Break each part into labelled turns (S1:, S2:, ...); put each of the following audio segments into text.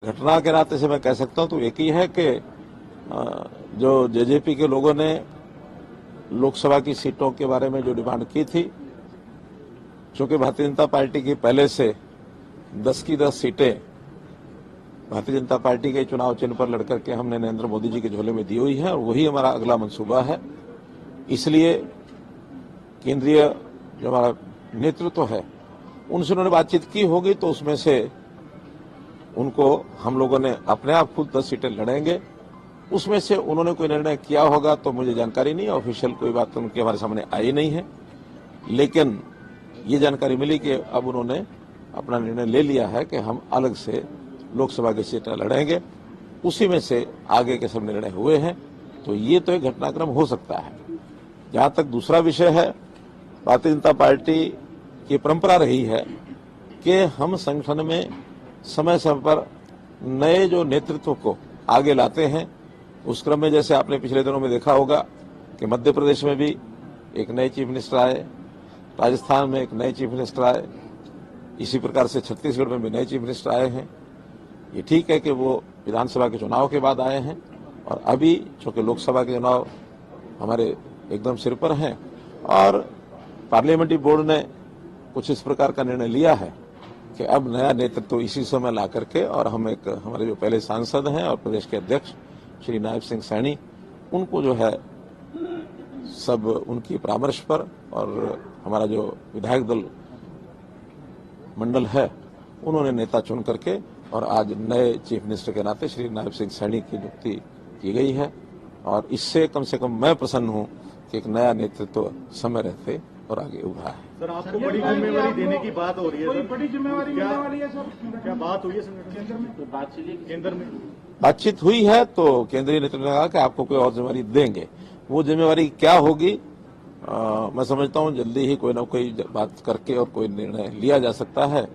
S1: घटना के नाते से मैं कह सकता हूं तो एक ही है कि जो जेजेपी के लोगों ने लोकसभा की सीटों के बारे में जो डिमांड की थी, चूंकि भारतीय जनता पार्टी की पहले से 10 की 10 सीटें भारतीय जनता पार्टी के चुनाव चिन्ह पर लड़कर के हमने नरेंद्र मोदी जी के झोले में दी हुई है और वही हमारा अगला मंसूबा है। इसलिए केंद्रीय जो हमारा नेतृत्व है उनसे उन्होंने बातचीत की होगी, तो उसमें से उनको हम लोगों ने अपने आप खुद 10 सीटें लड़ेंगे। उसमें से उन्होंने कोई निर्णय किया होगा तो मुझे जानकारी नहीं, ऑफिशियल कोई बात उनकी हमारे सामने आई नहीं है, लेकिन ये जानकारी मिली कि अब उन्होंने अपना निर्णय ले लिया है कि हम अलग से लोकसभा की सीटें लड़ेंगे। उसी में से आगे के सब निर्णय हुए हैं, तो ये तो एक घटनाक्रम हो सकता है। जहां तक दूसरा विषय है, भारतीय जनता पार्टी की परंपरा रही है कि हम संगठन में समय समय पर नए जो नेतृत्व को आगे लाते हैं। उस क्रम में जैसे आपने पिछले दिनों में देखा होगा कि मध्य प्रदेश में भी एक नए चीफ मिनिस्टर आए, राजस्थान में एक नए चीफ मिनिस्टर आए, इसी प्रकार से छत्तीसगढ़ में भी नए चीफ मिनिस्टर आए हैं। ये ठीक है कि वो विधानसभा के चुनाव के बाद आए हैं और अभी चूंकि लोकसभा के चुनाव हमारे एकदम सिर पर हैं और पार्लियामेंट्री बोर्ड ने कुछ इस प्रकार का निर्णय लिया है कि अब नया नेतृत्व इसी समय ला करके, और हम एक हमारे जो पहले सांसद हैं और प्रदेश के अध्यक्ष श्री नायब सिंह सैनी, उनको जो है सब उनकी परामर्श पर और हमारा जो विधायक दल मंडल है उन्होंने नेता चुन करके और आज नए चीफ मिनिस्टर के नाते श्री नायब सिंह सैनी की नियुक्ति की गई है। और इससे कम से कम मैं प्रसन्न हूं कि एक नया नेतृत्व समय रहते और आगे उभरा है।
S2: सर, आपको बड़ी जिम्मेवारी देने की बात हो रही है सर। बड़ी जिम्मेवारी मिलने वाली है सर। क्या बात हुई है संगठन में? तो केंद्र में
S1: बातचीत हुई है, तो केंद्रीय नेतृत्व ने कहा कि आपको कोई और जिम्मेवारी देंगे। वो जिम्मेवारी क्या होगी, मैं समझता हूं जल्दी ही कोई ना कोई बात करके और कोई निर्णय लिया जा सकता है।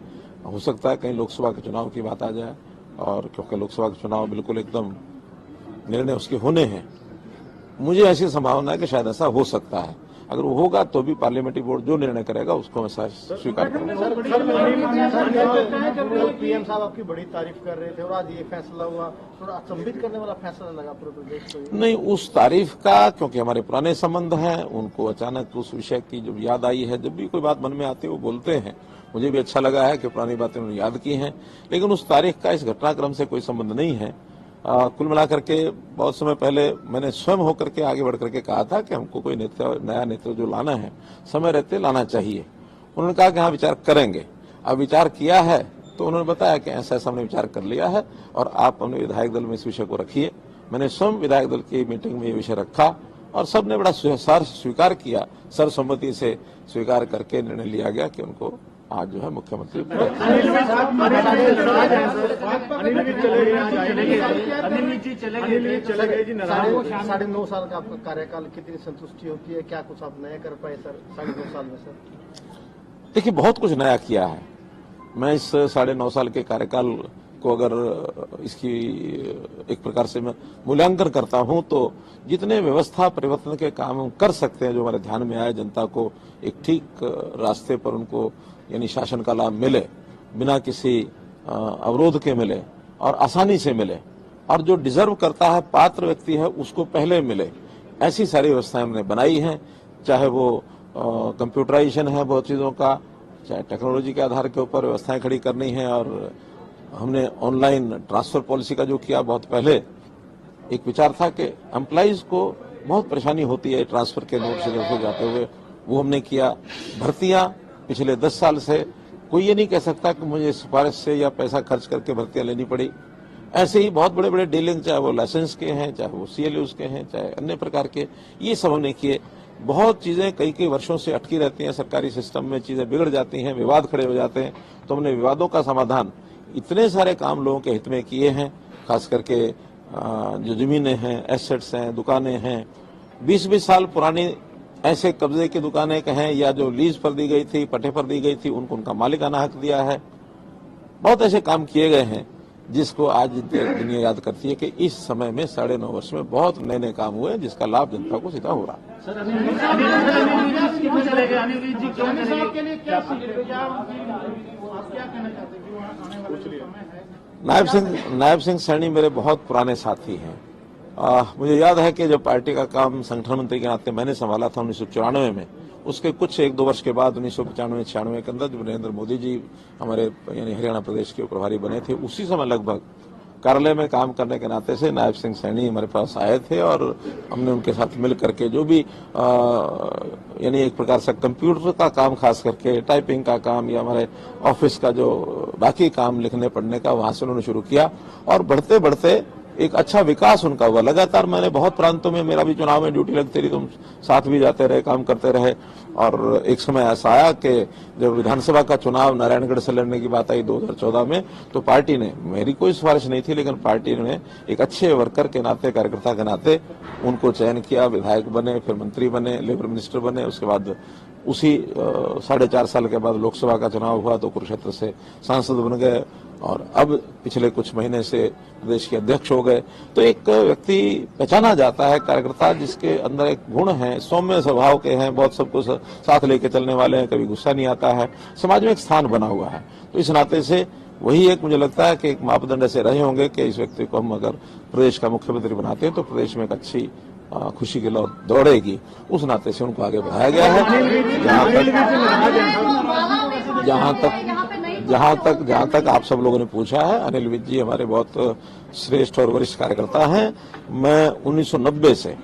S1: हो सकता है कहीं लोकसभा के चुनाव की बात आ जाए, और क्योंकि लोकसभा के चुनाव बिल्कुल एकदम निर्णय उसके होने हैं, मुझे ऐसी संभावना है कि शायद ऐसा हो सकता है। अगर वो होगा तो भी पार्लियामेंट्री बोर्ड जो निर्णय करेगा उसको मैं स्वीकार करूंगा।
S2: पीएम साहब आपकी बड़ी तारीफ कर रहे थे और आज ये फैसला हुआ, थोड़ा अचंभित करने वाला फैसला लगा पूरे प्रदेश को।
S1: नहीं, उस तारीफ का, क्योंकि हमारे पुराने संबंध हैं, उनको अचानक उस विषय की जब याद आई है, जब भी कोई बात मन में आती है वो बोलते हैं। मुझे भी अच्छा लगा है कि पुरानी बातें उन्होंने याद की हैं, लेकिन उस तारीख का इस घटनाक्रम से कोई संबंध नहीं है। कुल मिलाकर के बहुत समय पहले मैंने स्वयं होकर के आगे बढ़ करके कहा था कि हमको कोई नया नेतृत्व जो लाना है समय रहते लाना चाहिए। उन्होंने कहा कि हाँ विचार करेंगे। अब विचार किया है तो उन्होंने बताया कि ऐसा ऐसा हमने विचार कर लिया है और आप अपने विधायक दल में इस विषय को रखिए। मैंने स्वयं विधायक दल की मीटिंग में ये विषय रखा और सबने बड़ा स्वीकार किया, सर्वसम्मति से स्वीकार करके निर्णय लिया गया कि उनको आज जो है मुख्यमंत्री
S2: साढ़े 9 साल का आपका कार्यकाल, कितनी संतुष्टि होती है? क्या कुछ आप नया कर पाए सर 9.5 साल में? सर
S1: देखिए, बहुत कुछ नया किया है। मैं इस 9.5 साल के कार्यकाल को अगर इसकी एक प्रकार से मैं मूल्यांकन करता हूं तो जितने व्यवस्था परिवर्तन के काम हम कर सकते हैं, जो हमारे ध्यान में आए, जनता को एक ठीक रास्ते पर उनको यानी शासन का लाभ मिले, बिना किसी अवरोध के मिले और आसानी से मिले, और जो डिजर्व करता है पात्र व्यक्ति है उसको पहले मिले, ऐसी सारी व्यवस्थाएं हमने बनाई हैं। चाहे वो कंप्यूटराइजेशन है बहुत चीजों का, चाहे टेक्नोलॉजी के आधार के ऊपर व्यवस्थाएं खड़ी करनी है, और हमने ऑनलाइन ट्रांसफर पॉलिसी का जो किया, बहुत पहले एक विचार था कि एम्प्लॉइज को बहुत परेशानी होती है ट्रांसफर के नोट से जाते हुए, वो हमने किया। भर्तियां पिछले 10 साल से कोई ये नहीं कह सकता कि मुझे सिफारिश से या पैसा खर्च करके भर्तियां लेनी पड़ी। ऐसे ही बहुत बड़े बड़े डीलिंग, चाहे वो लाइसेंस के हैं, चाहे वो CLUs के हैं, चाहे अन्य प्रकार के, ये सब हमने किए। बहुत चीजें कई वर्षों से अटकी रहती हैं सरकारी सिस्टम में, चीजें बिगड़ जाती हैं, विवाद खड़े हो जाते हैं, तो हमने विवादों का समाधान इतने सारे काम लोगों के हित में किए हैं। खास करके जो जमीनें हैं, एसेट्स हैं, दुकानें हैं, 20-20 साल पुरानी ऐसे कब्जे की दुकानें कहें या जो लीज पर दी गई थी, पट्टे पर दी गई थी, उनको उनका मालिकाना हक दिया है। बहुत ऐसे काम किए गए हैं जिसको आज दुनिया याद करती है कि इस समय में 9.5 वर्ष में बहुत नए काम हुए जिसका लाभ जनता को सीधा हो रहा है। नायब सिंह सैनी मेरे बहुत पुराने साथी हैं। मुझे याद है कि जब पार्टी का काम संगठन मंत्री के नाते मैंने संभाला था 1994 में, उसके कुछ 1-2 वर्ष के बाद 1995-96 के अंदर जब नरेंद्र मोदी जी हमारे यानी हरियाणा प्रदेश के प्रभारी बने थे, उसी समय लगभग कार्यालय में काम करने के नाते से नायब सिंह सैनी हमारे पास आए थे और हमने उनके साथ मिल करके जो भी यानी एक प्रकार से कंप्यूटर का काम, खास करके टाइपिंग का काम या हमारे ऑफिस का जो बाकी काम लिखने पढ़ने का, वहां से उन्होंने शुरू किया और बढ़ते बढ़ते एक अच्छा विकास उनका हुआ। लगातार मैंने बहुत प्रांतों में, मेरा भी चुनाव में ड्यूटी लगती रही, तुम साथ भी जाते रहे, काम करते रहे। और एक समय ऐसा आया कि जब विधानसभा का चुनाव नारायणगढ़ से लड़ने की बात आई 2014 में, तो पार्टी ने, मेरी कोई सिफारिश नहीं थी, लेकिन पार्टी ने एक अच्छे वर्कर के नाते, कार्यकर्ता के नाते उनको चयन किया, विधायक बने, फिर मंत्री बने, लेबर मिनिस्टर बने। उसके बाद उसी 4.5 साल के बाद लोकसभा का चुनाव हुआ तो कुरुक्षेत्र से सांसद बन गए और अब पिछले कुछ महीने से प्रदेश के अध्यक्ष हो गए। तो एक व्यक्ति पहचाना जाता है, कार्यकर्ता जिसके अंदर एक गुण है, सौम्य स्वभाव के हैं, बहुत सबको साथ लेके चलने वाले हैं, कभी गुस्सा नहीं आता है, समाज में एक स्थान बना हुआ है। तो इस नाते से वही एक मुझे लगता है कि एक मापदंड ऐसे रहे होंगे कि इस व्यक्ति को हम अगर प्रदेश का मुख्यमंत्री बनाते हैं तो प्रदेश में एक अच्छी खुशी की लौ दौड़ेगी। उस नाते से उनको आगे बढ़ाया गया है। जहां तक आप सब लोगों ने पूछा है, अनिल विज जी हमारे बहुत श्रेष्ठ और वरिष्ठ कार्यकर्ता हैं। मैं 1990 से,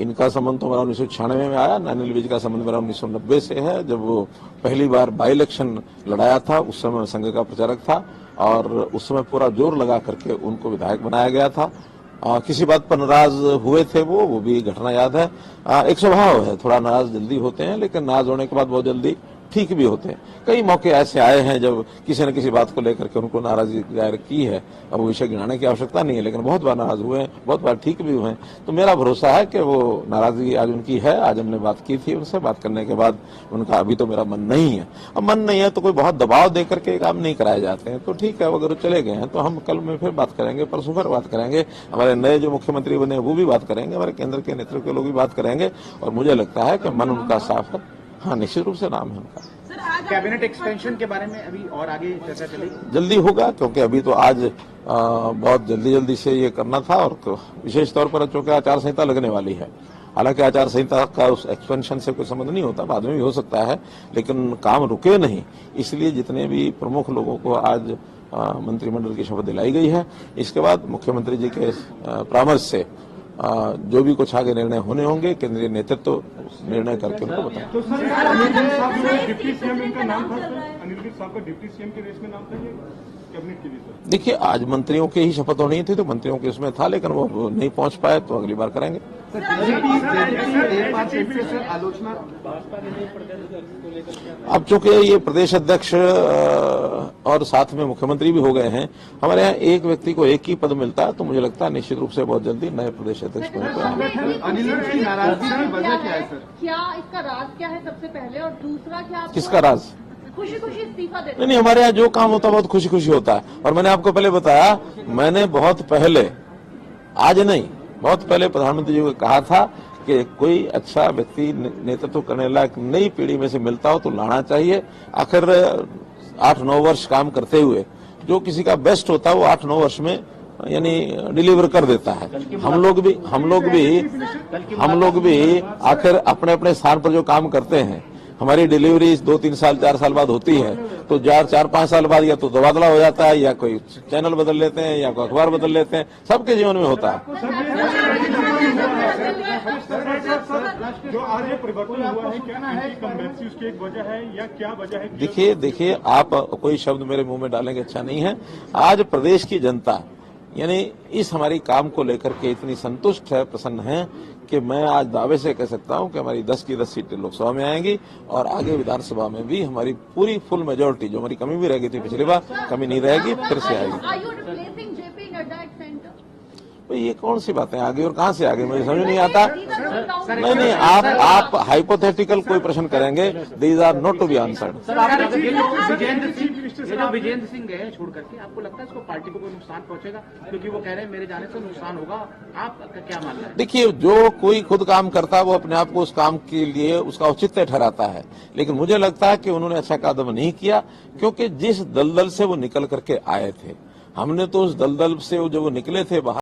S1: इनका संबंध तो मेरा 1996 में आया, अनिल विज का संबंध मेरा 1990 से है, जब वो पहली बार बाई इलेक्शन लड़ाया था। उस समय संघ का प्रचारक था और उस समय पूरा जोर लगा करके उनको विधायक बनाया गया था। किसी बात पर नाराज हुए थे वो भी घटना याद है। एक स्वभाव है, थोड़ा नाराज जल्दी होते हैं, लेकिन नाराज होने के बाद बहुत जल्दी ठीक भी होते हैं। कई मौके ऐसे आए हैं जब किसी न किसी बात को लेकर के उनको नाराजगी जाहिर की है। अब वो विषय गिनाने की आवश्यकता नहीं है, लेकिन बहुत बार नाराज हुए हैं, बहुत बार ठीक भी हुए हैं। तो मेरा भरोसा है कि वो नाराजगी आज उनकी है। आज हमने बात की थी उनसे, बात करने के बाद उनका अभी तो मेरा मन नहीं है। अब मन नहीं है तो कोई बहुत दबाव दे करके काम नहीं कराए जाते हैं। तो ठीक है, अगर चले गए हैं तो हम कल में फिर बात करेंगे, परसों फिर बात करेंगे, हमारे नए जो मुख्यमंत्री बने वो भी बात करेंगे, हमारे केंद्र के नेतृत्व के लोग भी बात करेंगे। और मुझे लगता है कि मन उनका साफ है। हाँ, निश्चित रूप से नाम है उनका।
S2: कैबिनेट एक्सपेंशन के बारे में अभी और आगे चर्चा चलेगी?
S1: जल्दी होगा, क्योंकि अभी तो आज बहुत जल्दी से ये करना था और विशेष तौर पर चूंकि आचार संहिता लगने वाली है। हालांकि आचार संहिता का उस एक्सपेंशन से कोई संबंध नहीं होता, बाद में भी हो सकता है, लेकिन काम रुके नहीं। इसलिए जितने भी प्रमुख लोगों को आज मंत्रिमंडल की शपथ दिलाई गई है, इसके बाद मुख्यमंत्री जी के परामर्श से जो भी कुछ आगे निर्णय होने होंगे, केंद्रीय नेतृत्व निर्णय करके उनको बताएं।
S3: तो सर, अनिल विज साहब जो डिप्टी सीएम इनका नाम था, अनिल विज साहब का डिप्टी सीएम के रेस में नाम था ये कैबिनेट के लिए? सर
S1: देखिए, आज मंत्रियों की ही शपथ होनी थी तो मंत्रियों के उसमें था, लेकिन वो नहीं पहुंच पाए तो अगली बार करेंगे।
S3: आलोचना
S1: अब चूंकि ये प्रदेश अध्यक्ष और साथ में मुख्यमंत्री भी हो गए हैं, हमारे यहाँ एक व्यक्ति को एक ही पद मिलता है, तो मुझे लगता है निश्चित रूप से बहुत जल्दी नए प्रदेश अध्यक्ष बने।
S3: अनिल विज की नाराजगी की वजह क्या है सर?
S4: क्या इसका राज क्या है सबसे पहले, और दूसरा क्या
S1: किसका राज?
S4: खुशी खुशी इस्तीफा देते?
S1: नहीं, हमारे यहाँ जो काम होता है बहुत खुशी खुशी होता है। और मैंने आपको पहले बताया, मैंने बहुत पहले, आज नहीं, बहुत पहले प्रधानमंत्री जी को कहा था कि कोई अच्छा व्यक्ति नेतृत्व करने लायक नई पीढ़ी में से मिलता हो तो लाना चाहिए। आखिर 8-9 वर्ष काम करते हुए जो किसी का बेस्ट होता है वो 8-9 वर्ष में यानी डिलीवर कर देता है। हम लोग भी आखिर अपने अपने स्थान पर जो काम करते हैं, हमारी डिलीवरी 2-3 साल 4 साल बाद होती है, तो 4-5 साल बाद या तो तबादला हो जाता है, या कोई चैनल बदल लेते हैं, या कोई अखबार बदल लेते हैं। सबके जीवन में होता है।
S3: जो आज ये परिवर्तन हुआ है, क्या इनकम्बेंसी उसकी एक वजह है या क्या वजह है?
S1: देखिए, आप कोई शब्द मेरे मुंह में डालेंगे अच्छा नहीं है। आज प्रदेश की जनता यानी इस हमारी काम को लेकर के इतनी संतुष्ट है, प्रसन्न है कि मैं आज दावे से कह सकता हूं कि हमारी 10 की 10 सीटें लोकसभा में आएंगी और आगे विधानसभा में भी हमारी पूरी फुल मेजोरिटी, जो हमारी कमी भी रह गई थी पिछली बार, कमी नहीं रहेगी, फिर से आएगी। ये कौन सी बातें आगे और कहां से आगे, मुझे समझ नहीं आता। नहीं, आप हाइपोथेटिकल कोई प्रश्न करेंगे, these are not to be answered.
S2: Vijender Singh गए छोड़ करके, आपको लगता है इसको पार्टी को कोई नुकसान पहुंचेगा? क्योंकि वो कह रहे हैं मेरे जाने से नुकसान होगा, आपका क्या मानना है?
S1: देखिए, जो कोई खुद काम करता है वो अपने आप को उस काम के लिए उसका औचित्य ठहराता है, लेकिन मुझे लगता है कि उन्होंने अच्छा कदम नहीं किया, क्योंकि जिस दलदल से वो निकल करके आए थे, हमने तो उस दलदल से जब वो निकले थे बाहर